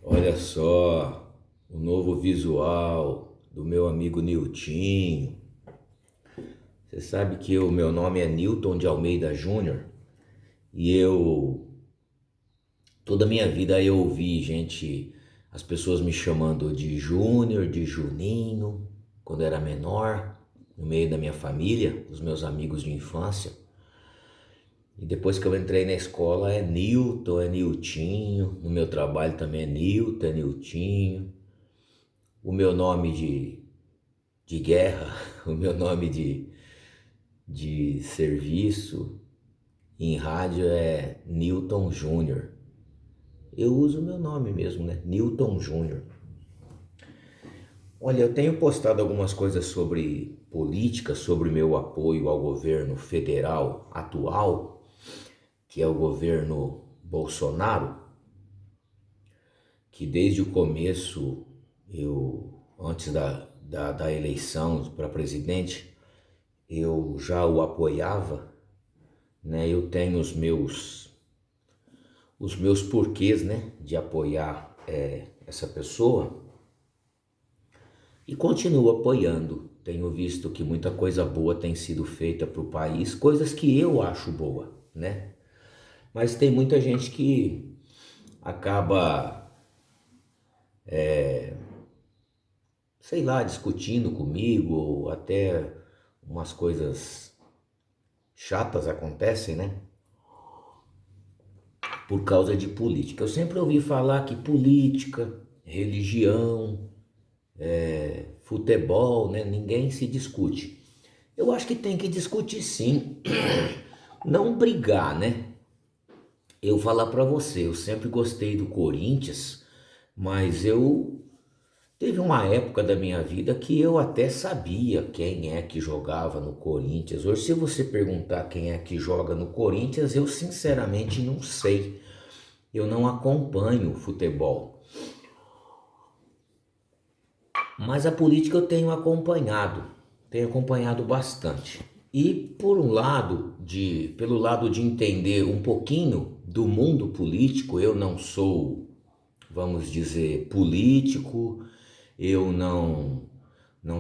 Olha só o novo visual do meu amigo Niltinho. Você sabe que o meu nome é Nilton de Almeida Júnior e toda a minha vida eu ouvi as pessoas me chamando de Júnior, de Juninho, quando eu era menor, no meio da minha família, dos meus amigos de infância. E depois que eu entrei na escola é Nilton, é Niltinho, no meu trabalho também é Nilton, é Niltinho. O meu nome de guerra, o meu nome de serviço em rádio é Nilton Júnior. Eu uso o meu nome mesmo, né? Nilton Júnior. Olha, eu tenho postado algumas coisas sobre política, sobre o meu apoio ao governo federal atual, que é o governo Bolsonaro, que desde o começo, antes da eleição para presidente, eu já o apoiava, né? Eu tenho os meus porquês, né, de apoiar essa pessoa e continuo apoiando. Tenho visto que muita coisa boa tem sido feita para o país, coisas que eu acho boa, né? Mas tem muita gente que acaba, sei lá, discutindo comigo, ou até umas coisas chatas acontecem, né? Por causa de política. Eu sempre ouvi falar que política, religião, futebol, né? Ninguém se discute. Eu acho que tem que discutir sim, não brigar, né? Eu falar pra você, eu sempre gostei do Corinthians, mas eu teve uma época da minha vida que eu até sabia quem é que jogava no Corinthians. Hoje, se você perguntar quem é que joga no Corinthians, eu sinceramente não sei. Eu não acompanho futebol. Mas a política eu tenho acompanhado bastante. E pelo lado de entender um pouquinho do mundo político, eu não sou, vamos dizer, político, eu não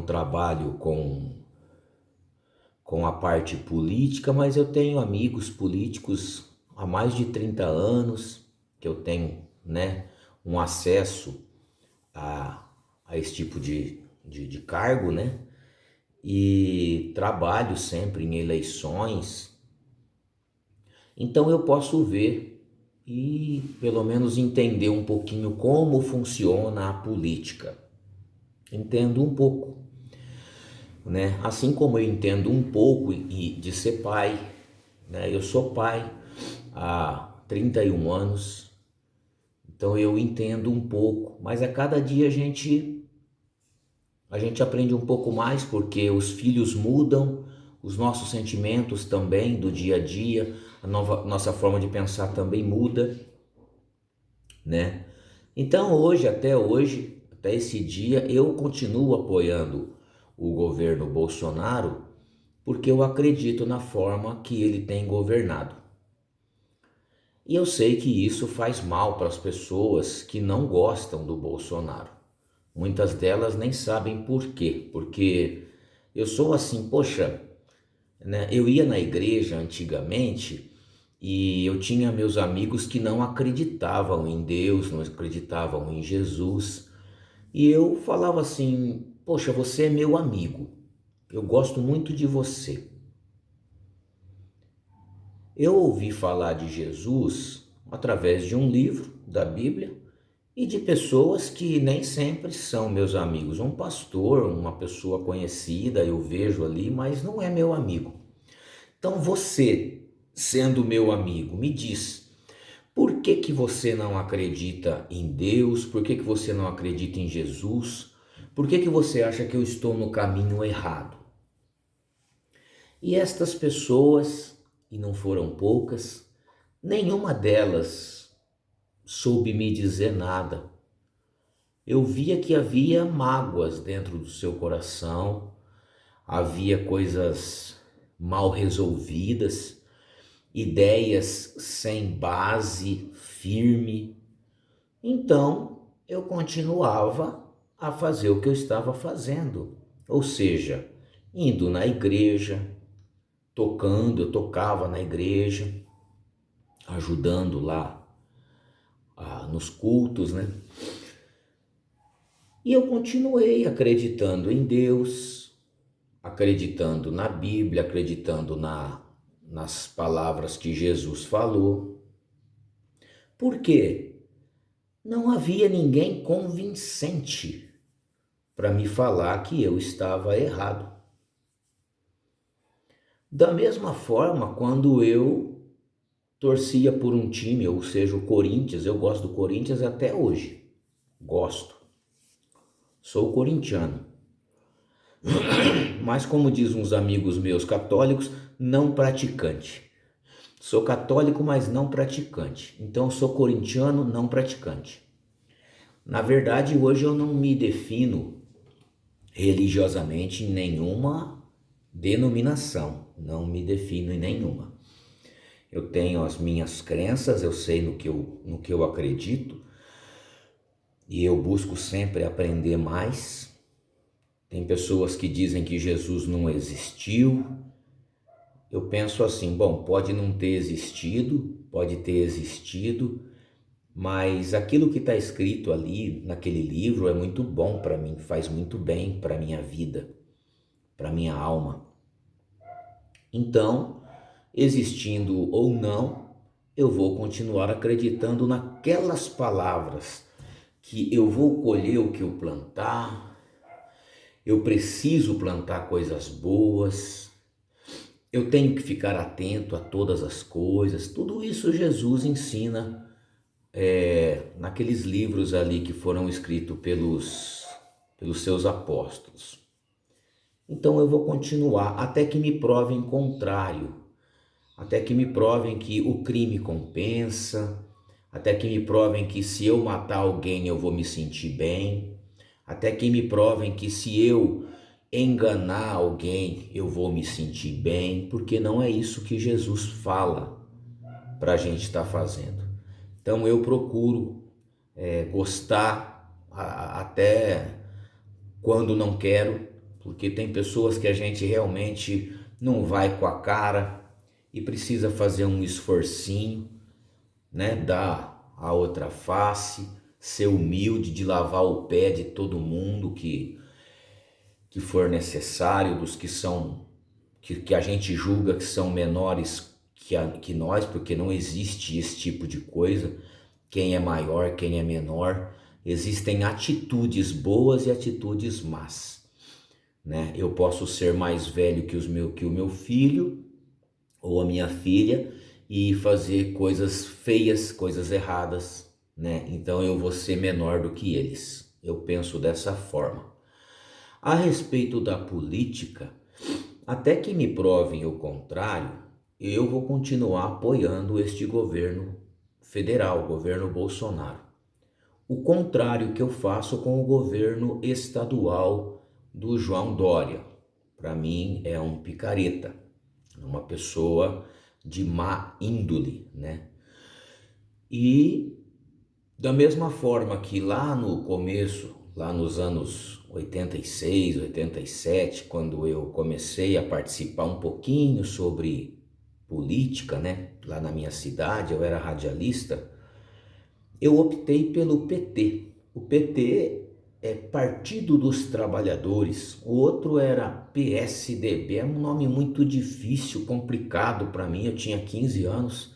trabalho com a parte política, mas eu tenho amigos políticos há mais de 30 anos, que eu tenho, né, um acesso a esse tipo de cargo, né? E trabalho sempre em eleições, então eu posso ver e pelo menos entender um pouquinho como funciona a política. Entendo um pouco, né? Assim como eu entendo um pouco de ser pai, né? Eu sou pai há 31 anos, então eu entendo um pouco, mas a cada dia a gente aprende um pouco mais porque os filhos mudam, os nossos sentimentos também do dia a dia, nossa forma de pensar também muda, né? Então até esse dia, eu continuo apoiando o governo Bolsonaro porque eu acredito na forma que ele tem governado. E eu sei que isso faz mal para as pessoas que não gostam do Bolsonaro. Muitas delas nem sabem por quê, porque eu sou assim, poxa, né? Eu ia na igreja antigamente e eu tinha meus amigos que não acreditavam em Deus, não acreditavam em Jesus. E eu falava assim, poxa, você é meu amigo, eu gosto muito de você. Eu ouvi falar de Jesus através de um livro da Bíblia e de pessoas que nem sempre são meus amigos. Um pastor, uma pessoa conhecida, eu vejo ali, mas não é meu amigo. Então você, sendo meu amigo, me diz, por que que você não acredita em Deus? Por que que você não acredita em Jesus? Por que que você acha que eu estou no caminho errado? E estas pessoas, e não foram poucas, nenhuma delas soube me dizer nada. Eu via que havia mágoas dentro do seu coração, havia coisas mal resolvidas, ideias sem base firme. Então, eu continuava a fazer o que eu estava fazendo, ou seja, indo na igreja, tocando, eu tocava na igreja, ajudando lá nos cultos, né? E eu continuei acreditando em Deus, acreditando na Bíblia, acreditando nas palavras que Jesus falou. Por quê? Não havia ninguém convincente para me falar que eu estava errado. Da mesma forma, quando eu torcia por um time, ou seja, o Corinthians, eu gosto do Corinthians até hoje. Gosto. Sou corintiano. Mas como diz uns amigos meus católicos, não praticante. Sou católico, mas não praticante. Então sou corintiano, não praticante. Na verdade, hoje eu não me defino religiosamente em nenhuma denominação. Não me defino em nenhuma. Eu tenho as minhas crenças, eu sei no que eu acredito e eu busco sempre aprender mais. Tem pessoas que dizem que Jesus não existiu. Eu penso assim, bom, pode não ter existido, pode ter existido, mas aquilo que está escrito ali naquele livro é muito bom para mim, faz muito bem para minha vida, para minha alma. Então, existindo ou não, eu vou continuar acreditando naquelas palavras que eu vou colher o que eu plantar, eu preciso plantar coisas boas, eu tenho que ficar atento a todas as coisas. Tudo isso Jesus ensina naqueles livros ali que foram escritos pelos seus apóstolos. Então eu vou continuar até que me provem contrário, até que me provem que o crime compensa, até que me provem que se eu matar alguém eu vou me sentir bem, até que me provem que se eu enganar alguém eu vou me sentir bem, porque não é isso que Jesus fala para a gente estar fazendo. Então eu procuro gostar até quando não quero, porque tem pessoas que a gente realmente não vai com a cara e precisa fazer um esforcinho, né? Dar a outra face, ser humilde, de lavar o pé de todo mundo que for necessário, dos que a gente julga que são menores que nós, porque não existe esse tipo de coisa, quem é maior, quem é menor. Existem atitudes boas e atitudes más, né? Eu posso ser mais velho que o meu filho ou a minha filha e fazer coisas feias, coisas erradas, né? Então eu vou ser menor do que eles. Eu penso dessa forma. A respeito da política, até que me provem o contrário, eu vou continuar apoiando este governo federal, o governo Bolsonaro. O contrário que eu faço com o governo estadual do João Dória. Para mim é um picareta, uma pessoa de má índole, né? E da mesma forma que lá no começo, lá nos anos 86, 87, quando eu comecei a participar um pouquinho sobre política, né? Lá na minha cidade, eu era radialista, eu optei pelo PT. O PT é Partido dos Trabalhadores, o outro era PSDB, é um nome muito difícil, complicado para mim, eu tinha 15 anos.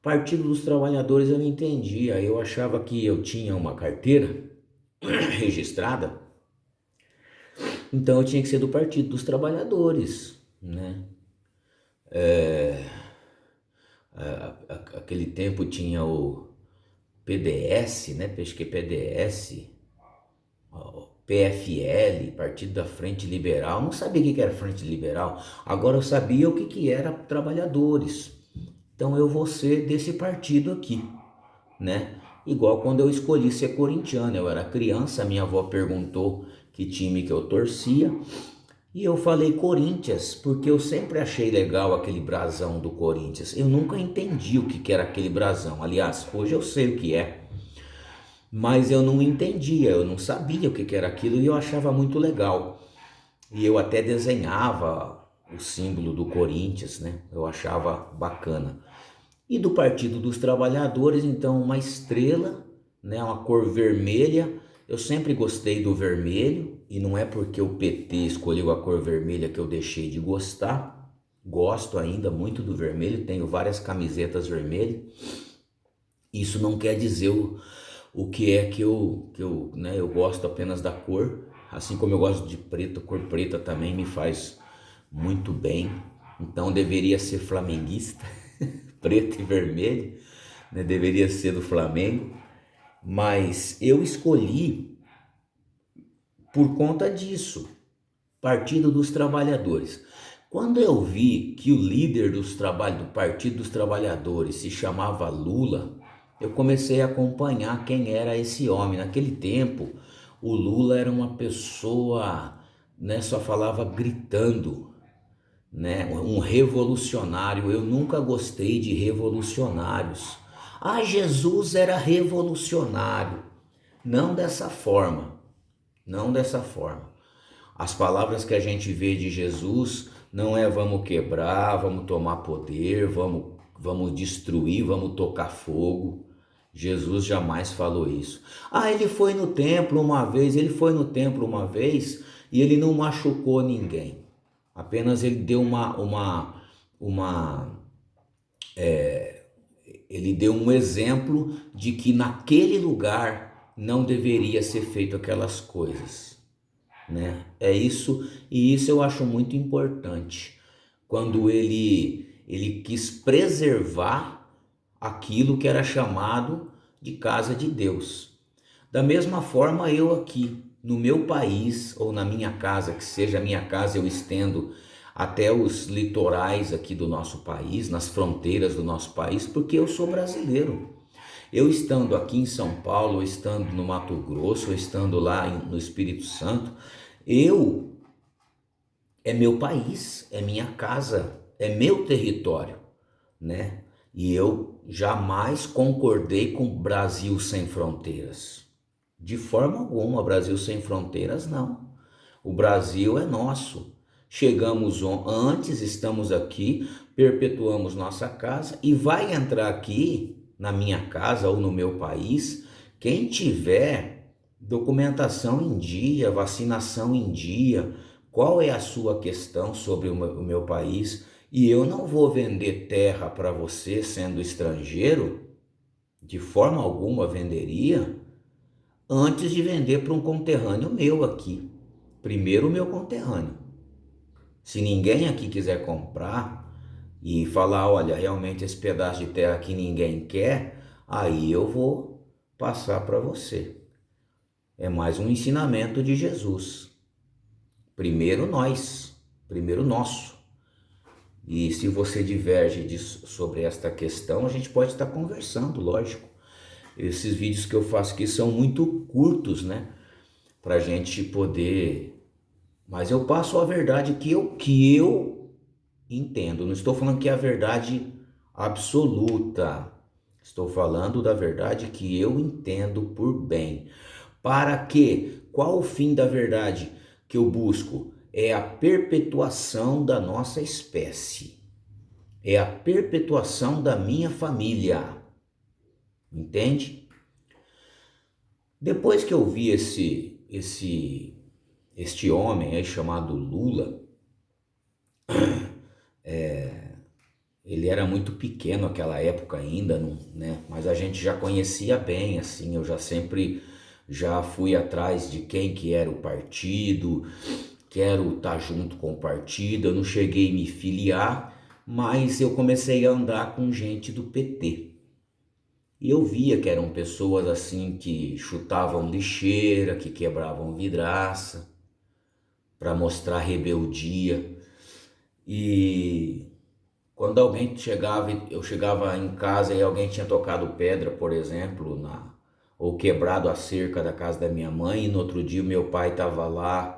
Partido dos Trabalhadores eu não entendia, eu achava que eu tinha uma carteira registrada, então eu tinha que ser do Partido dos Trabalhadores, né? Aquele tempo tinha o PDS, né? Acho que PDS, PFL, Partido da Frente Liberal. Não sabia o que era Frente Liberal, agora eu sabia o que era Trabalhadores. Então eu vou ser desse partido aqui, né? Igual quando eu escolhi ser corintiano, eu era criança, minha avó perguntou que time que eu torcia e eu falei Corinthians, porque eu sempre achei legal aquele brasão do Corinthians. Eu nunca entendi o que era aquele brasão, aliás, hoje eu sei o que é. mas eu não entendia, eu não sabia o que era aquilo e eu achava muito legal. E eu até desenhava o símbolo do Corinthians, né? Eu achava bacana. E do Partido dos Trabalhadores, então, uma estrela, né? Uma cor vermelha. Eu sempre gostei do vermelho e não é porque o PT escolheu a cor vermelha que eu deixei de gostar. Gosto ainda muito do vermelho, tenho várias camisetas vermelhas. Isso não quer dizer o que é né, eu gosto apenas da cor, assim como eu gosto de preto, cor preta também me faz muito bem. Então deveria ser flamenguista, preto e vermelho, né, deveria ser do Flamengo, mas eu escolhi por conta disso, Partido dos Trabalhadores. Quando eu vi que o líder do Partido dos Trabalhadores se chamava Lula, eu comecei a acompanhar quem era esse homem. Naquele tempo, o Lula era uma pessoa, né, só falava gritando, né, um revolucionário. Eu nunca gostei de revolucionários. Ah, Jesus era revolucionário. Não dessa forma, não dessa forma. As palavras que a gente vê de Jesus não é vamos quebrar, vamos tomar poder, vamos destruir, vamos tocar fogo. Jesus jamais falou isso. Ah, ele foi no templo uma vez, e ele não machucou ninguém. Apenas ele deu uma ele deu um exemplo de que naquele lugar não deveria ser feito aquelas coisas, né? É isso, e isso eu acho muito importante. Quando ele quis preservar aquilo que era chamado de casa de Deus. Da mesma forma, eu aqui no meu país ou na minha casa, que seja a minha casa, eu estendo até os litorais aqui do nosso país, nas fronteiras do nosso país, porque eu sou brasileiro. Eu estando aqui em São Paulo, ou estando no Mato Grosso, ou estando lá no Espírito Santo, eu é meu país, é minha casa, é meu território, né? E eu jamais concordei com Brasil sem fronteiras. De forma alguma, Brasil sem fronteiras não. O Brasil é nosso. Chegamos antes, estamos aqui, perpetuamos nossa casa e vai entrar aqui na minha casa ou no meu país quem tiver documentação em dia, vacinação em dia. Qual é a sua questão sobre o meu país? E eu não vou vender terra para você sendo estrangeiro, de forma alguma venderia, antes de vender para um conterrâneo meu aqui. Primeiro o meu conterrâneo. Se ninguém aqui quiser comprar e falar, olha, realmente esse pedaço de terra aqui ninguém quer, aí eu vou passar para você. É mais um ensinamento de Jesus. Primeiro nós, primeiro nosso. E se você diverge sobre esta questão, a gente pode estar conversando, lógico. Esses vídeos que eu faço aqui são muito curtos, né? Para a gente poder... Mas eu passo a verdade que eu entendo. Não estou falando que é a verdade absoluta. Estou falando da verdade que eu entendo por bem. Para quê? Qual o fim da verdade que eu busco? É a perpetuação da nossa espécie. É a perpetuação da minha família. Entende? Depois que eu vi este homem aí chamado Lula, ele era muito pequeno naquela época ainda, não, né? Mas a gente já conhecia bem, assim, eu já fui atrás de quem que era o partido, quero estar junto com o partido, eu não cheguei a me filiar, mas eu comecei a andar com gente do PT. E eu via que eram pessoas assim que chutavam lixeira, que quebravam vidraça para mostrar rebeldia. E quando alguém chegava, eu chegava em casa e alguém tinha tocado pedra, por exemplo, ou quebrado a cerca da casa da minha mãe, e no outro dia o meu pai estava lá,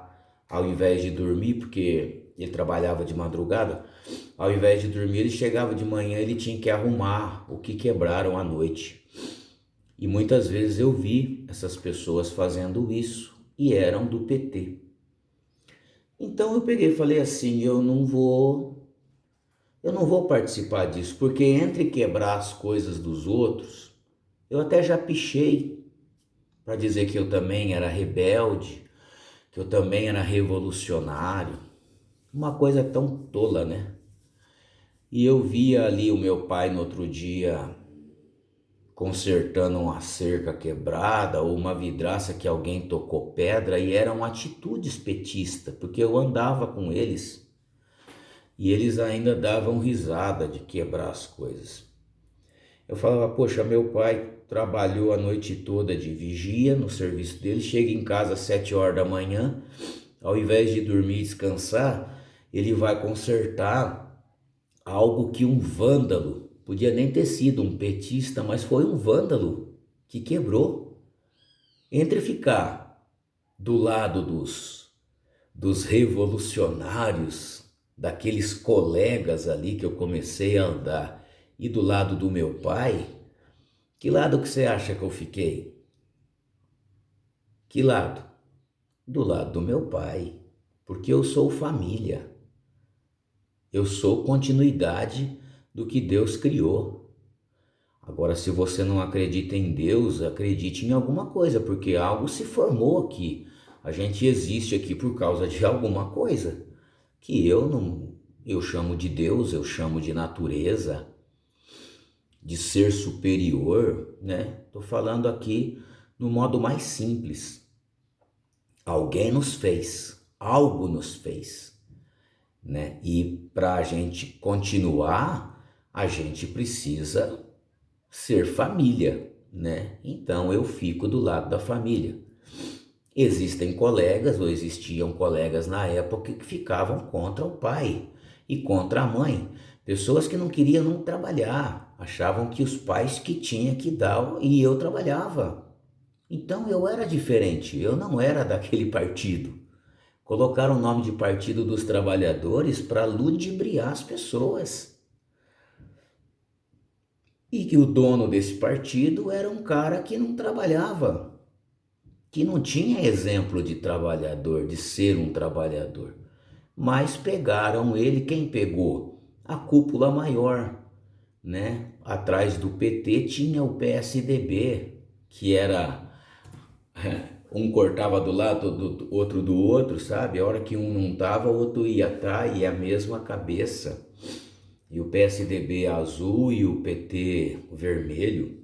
ao invés de dormir, porque ele trabalhava de madrugada, ao invés de dormir, ele chegava de manhã, ele tinha que arrumar o que quebraram à noite. E muitas vezes eu vi essas pessoas fazendo isso e eram do PT. Então eu peguei e falei assim, eu não vou participar disso, porque entre quebrar as coisas dos outros, eu até já pichei para dizer que eu também era rebelde, que eu também era revolucionário. Uma coisa tão tola, né? E eu via ali o meu pai no outro dia consertando uma cerca quebrada ou uma vidraça que alguém tocou pedra, e eram atitudes petistas, porque eu andava com eles e eles ainda davam risada de quebrar as coisas. Eu falava, poxa, meu pai trabalhou a noite toda de vigia no serviço dele, chega em casa às 7 horas da manhã, ao invés de dormir e descansar, ele vai consertar algo que um vândalo, podia nem ter sido um petista, mas foi um vândalo que quebrou. Entre ficar do lado dos revolucionários, daqueles colegas ali que eu comecei a andar, e do lado do meu pai, que lado que você acha que eu fiquei? Que lado? Do lado do meu pai, porque eu sou família. Eu sou continuidade do que Deus criou. Agora, se você não acredita em Deus, acredite em alguma coisa, porque algo se formou aqui. A gente existe aqui por causa de alguma coisa que eu chamo de Deus, eu chamo de natureza, de ser superior, né? Tô falando aqui no modo mais simples. Alguém nos fez, algo nos fez, né? E para a gente continuar, a gente precisa ser família, né? Então eu fico do lado da família. Existem colegas, ou existiam colegas na época que ficavam contra o pai e contra a mãe. Pessoas que não queriam não trabalhar, achavam que os pais que tinham que dar e eu trabalhava. Então eu era diferente, eu não era daquele partido. Colocaram o nome de Partido dos Trabalhadores para ludibriar as pessoas. E que o dono desse partido era um cara que não trabalhava, que não tinha exemplo de trabalhador, de ser um trabalhador. Mas pegaram ele, quem pegou? A cúpula maior, né? Atrás do PT tinha o PSDB, que era um cortava do lado do outro do outro, sabe? A hora que um não tava, o outro ia atrás, e a mesma cabeça. E o PSDB azul e o PT vermelho.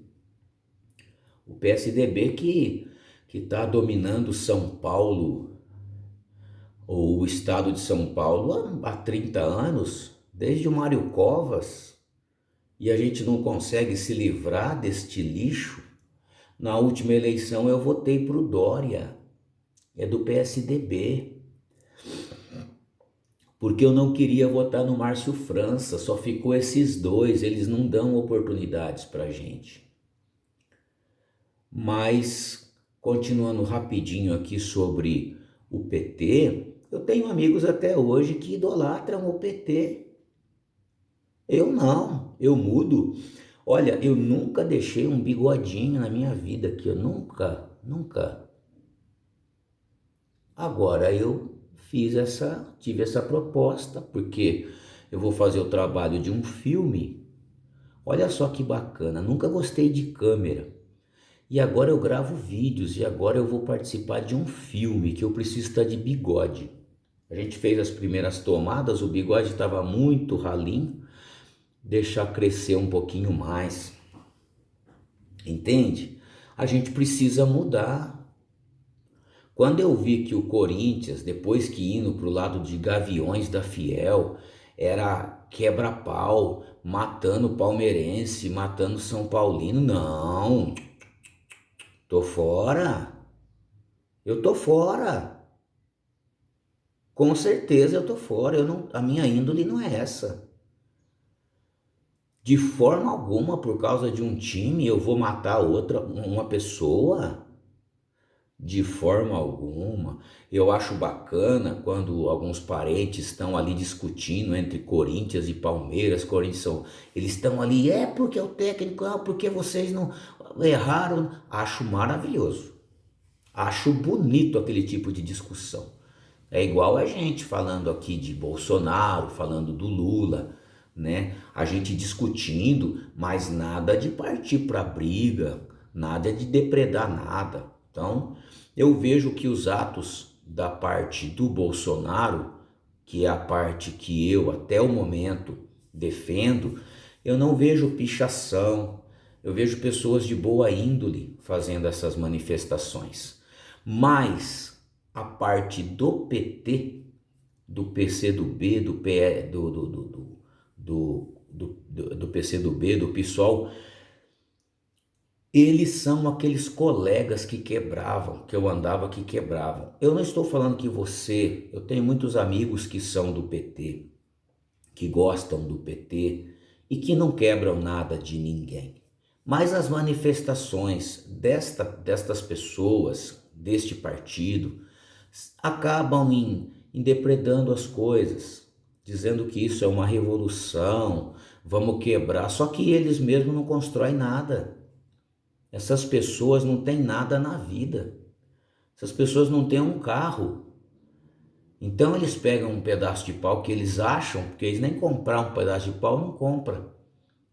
O PSDB que está dominando São Paulo, ou o estado de São Paulo, há 30 anos, desde o Mário Covas, e a gente não consegue se livrar deste lixo. Na última eleição eu votei para o Dória, é do PSDB, porque eu não queria votar no Márcio França, só ficou esses dois, eles não dão oportunidades para gente. Mas, continuando rapidinho aqui sobre o PT, eu tenho amigos até hoje que idolatram o PT. Eu não, eu mudo. Olha, eu nunca deixei um bigodinho na minha vida, que eu nunca. Agora eu tive essa proposta, porque eu vou fazer o trabalho de um filme. Olha só que bacana, nunca gostei de câmera. E agora eu gravo vídeos, e agora eu vou participar de um filme que eu preciso estar de bigode. A gente fez as primeiras tomadas, o bigode estava muito ralinho, deixar crescer um pouquinho mais. Entende? A gente precisa mudar. Quando eu vi que o Corinthians, depois que indo para o lado de Gaviões da Fiel, era quebra-pau, matando palmeirense, matando São Paulino, não, tô fora, eu tô fora, com certeza eu tô fora, a minha índole não é essa. De forma alguma, por causa de um time, eu vou matar uma pessoa. De forma alguma. Eu acho bacana quando alguns parentes estão ali discutindo entre Corinthians e Palmeiras. Eles estão ali, porque é o técnico, porque vocês não. erraram, acho maravilhoso. Acho bonito aquele tipo de discussão. É igual a gente falando aqui de Bolsonaro, falando do Lula, né? A gente discutindo, mas nada de partir para briga, nada de depredar nada. Então, eu vejo que os atos da parte do Bolsonaro, que é a parte que eu até o momento defendo, eu não vejo pichação, eu vejo pessoas de boa índole fazendo essas manifestações. Mas a parte do PT, do PCdoB, do PE, do PCdoB, do PSOL, eles são aqueles colegas que quebravam, que eu andava que quebravam. Eu não estou falando que você, eu tenho muitos amigos que são do PT, que gostam do PT e que não quebram nada de ninguém. Mas as manifestações destas pessoas, deste partido, acabam em depredando as coisas, dizendo que isso é uma revolução, vamos quebrar, só que eles mesmos não constroem nada. Essas pessoas não têm nada na vida, essas pessoas não têm um carro. Então eles pegam um pedaço de pau que eles acham, porque eles nem comprar um pedaço de pau não compram.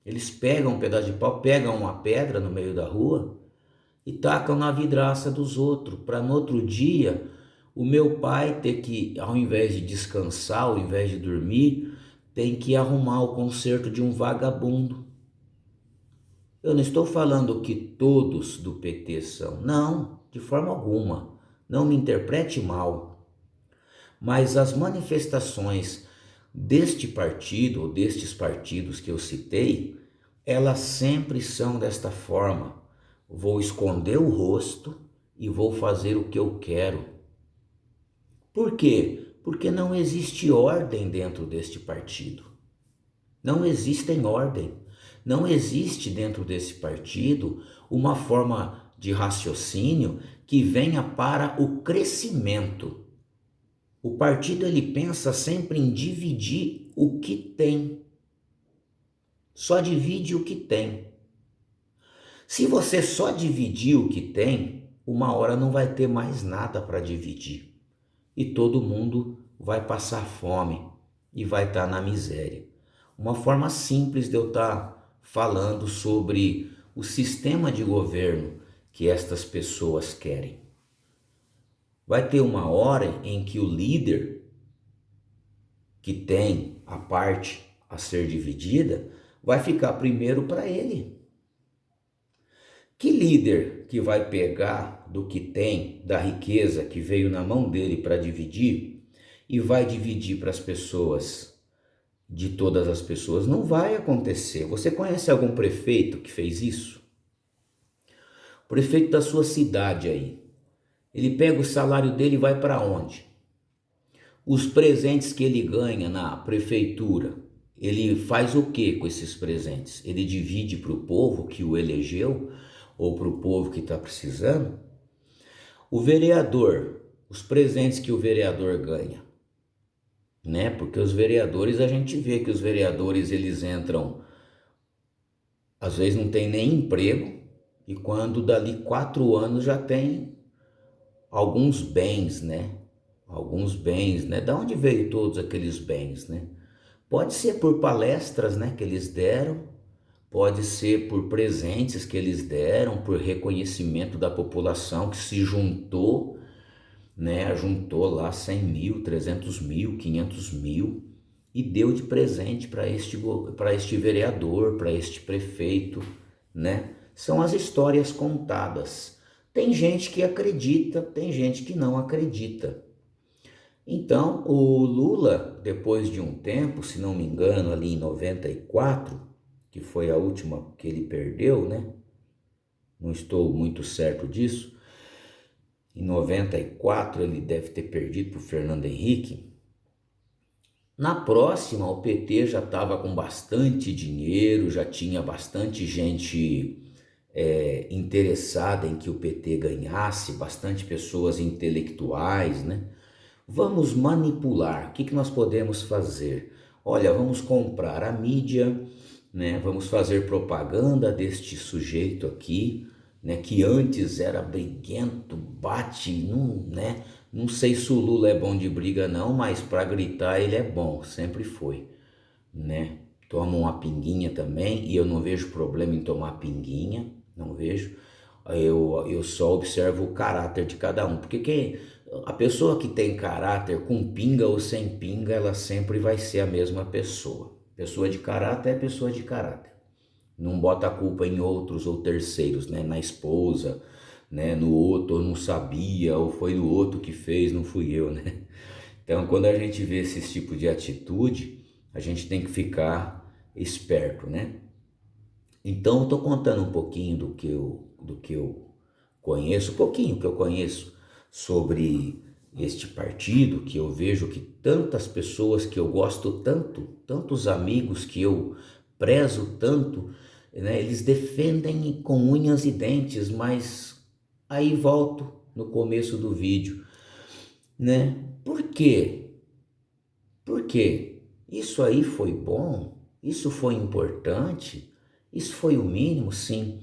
Eles pegam um pedaço de pau, pegam uma pedra no meio da rua e tacam na vidraça dos outros, para no outro dia o meu pai ter que, ao invés de descansar, ao invés de dormir, tem que arrumar o conserto de um vagabundo. Eu não estou falando que todos do PT são, não, de forma alguma, não me interprete mal, mas as manifestações deste partido ou destes partidos que eu citei, elas sempre são desta forma. Vou esconder o rosto e vou fazer o que eu quero. Por quê? Porque não existe ordem dentro deste partido. Não existe ordem. Não existe dentro desse partido uma forma de raciocínio que venha para o crescimento. O partido ele pensa sempre em dividir o que tem. Só divide o que tem. Se você só dividir o que tem, uma hora não vai ter mais nada para dividir. E todo mundo vai passar fome e vai estar na miséria. Uma forma simples de eu estar falando sobre o sistema de governo que estas pessoas querem. Vai ter uma hora em que o líder, que tem a parte a ser dividida, vai ficar primeiro para ele. Que líder que vai pegar do que tem, da riqueza que veio na mão dele para dividir e vai dividir para as pessoas, de todas as pessoas? Não vai acontecer. Você conhece algum prefeito que fez isso? O prefeito da sua cidade aí, ele pega o salário dele e vai para onde? Os presentes que ele ganha na prefeitura, ele faz o que com esses presentes? Ele divide para o povo que o elegeu ou para o povo que está precisando? O vereador, os presentes que o vereador ganha, né? Porque os vereadores, a gente vê que os vereadores eles entram, às vezes não tem nem emprego, e quando dali 4 anos já tem alguns bens, né? Alguns bens, né? Da onde veio todos aqueles bens, né? Pode ser por palestras, né, que eles deram, pode ser por presentes que eles deram, por reconhecimento da população que se juntou, né? Juntou lá 100 mil, 300 mil, 500 mil e deu de presente para este vereador, para este prefeito, né? São as histórias contadas. Tem gente que acredita, tem gente que não acredita. Então, o Lula, depois de um tempo, se não me engano, ali em 94, que foi a última que ele perdeu, né? Não estou muito certo disso. Em 94 ele deve ter perdido para o Fernando Henrique. Na próxima, o PT já estava com bastante dinheiro, já tinha bastante gente interessada em que o PT ganhasse, bastante pessoas intelectuais, né? Vamos manipular. O que nós podemos fazer? Olha, vamos comprar a mídia, né? Vamos fazer propaganda deste sujeito aqui, né? Que antes era briguento, bate, não, né? Não sei se o Lula é bom de briga não, mas para gritar ele é bom, sempre foi, né? Toma uma pinguinha também e eu não vejo problema em tomar pinguinha, não vejo. Eu só observo o caráter de cada um, porque a pessoa que tem caráter, com pinga ou sem pinga, ela sempre vai ser a mesma pessoa. Pessoa de caráter é pessoa de caráter. Não bota a culpa em outros ou terceiros, né? Na esposa, né? No outro, ou não sabia, ou foi o outro que fez, não fui eu, né? Então, quando a gente vê esse tipo de atitude, a gente tem que ficar esperto, né? Então, eu tô contando um pouquinho do que eu conheço, um pouquinho que eu conheço sobre este partido, que eu vejo que tantas pessoas que eu gosto tanto, tantos amigos que eu prezo tanto, né, eles defendem com unhas e dentes, mas aí volto no começo do vídeo, né? Por quê? Porque isso aí foi bom, isso foi importante, isso foi o mínimo, sim.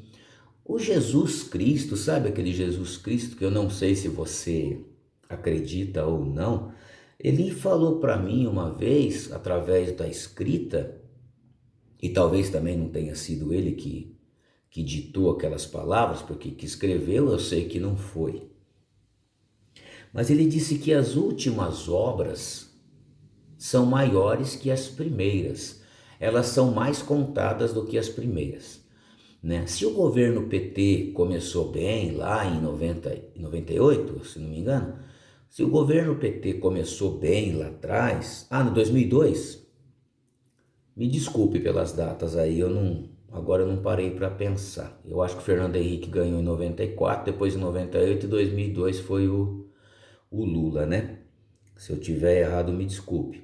O Jesus Cristo, sabe aquele Jesus Cristo que eu não sei se você acredita ou não, ele falou para mim uma vez, através da escrita, e talvez também não tenha sido ele que ditou aquelas palavras, porque que escreveu eu sei que não foi. Mas ele disse que as últimas obras são maiores que as primeiras, elas são mais contadas do que as primeiras, né? Se o governo PT começou bem lá em 98, se não me engano, se o governo PT começou bem lá atrás, no 2002, me desculpe pelas datas aí, agora eu não parei para pensar. Eu acho que o Fernando Henrique ganhou em 94, depois em 98 e 2002 foi o Lula, né? Se eu tiver errado, me desculpe.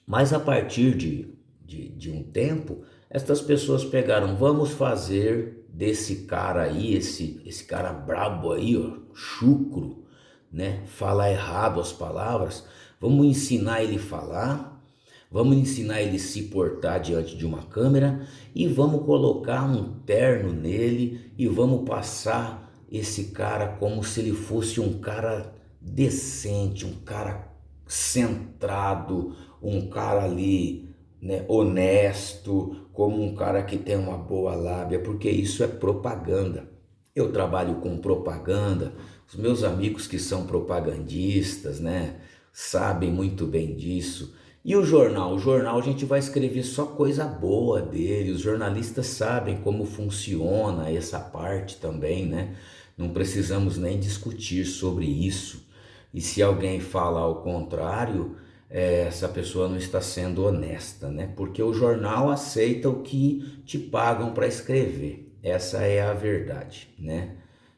Mas a partir de um tempo, estas pessoas pegaram, vamos fazer desse cara aí, esse cara brabo aí, ó, chucro, né? Fala errado as palavras, vamos ensinar ele a falar, vamos ensinar ele a se portar diante de uma câmera e vamos colocar um terno nele e vamos passar esse cara como se ele fosse um cara decente, um cara centrado, um cara ali, né, honesto, como um cara que tem uma boa lábia, porque isso é propaganda. Eu trabalho com propaganda, os meus amigos que são propagandistas, né, sabem muito bem disso. E o jornal a gente vai escrever só coisa boa dele, os jornalistas sabem como funciona essa parte também, né? Não precisamos nem discutir sobre isso. E se alguém fala ao contrário, essa pessoa não está sendo honesta, né? Porque o jornal aceita o que te pagam para escrever. Essa é a verdade, né?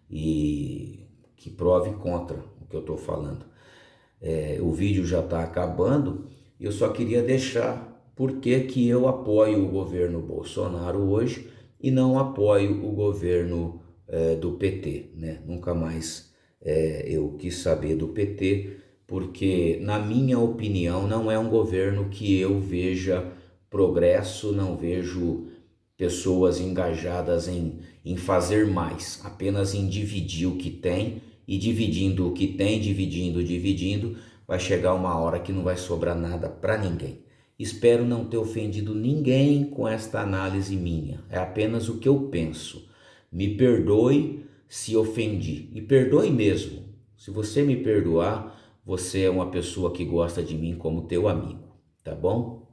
E que prove contra o que eu estou falando. O vídeo já está acabando. Eu só queria deixar por que eu apoio o governo Bolsonaro hoje e não apoio o governo do PT, né? Nunca mais eu quis saber do PT, porque na minha opinião não é um governo que eu veja progresso, não vejo pessoas engajadas em fazer mais, apenas em dividir o que tem, e dividindo o que tem, dividindo, vai chegar uma hora que não vai sobrar nada para ninguém. Espero não ter ofendido ninguém com esta análise minha, é apenas o que eu penso. Me perdoe se ofendi, e perdoe mesmo. Se você me perdoar, você é uma pessoa que gosta de mim como teu amigo, tá bom?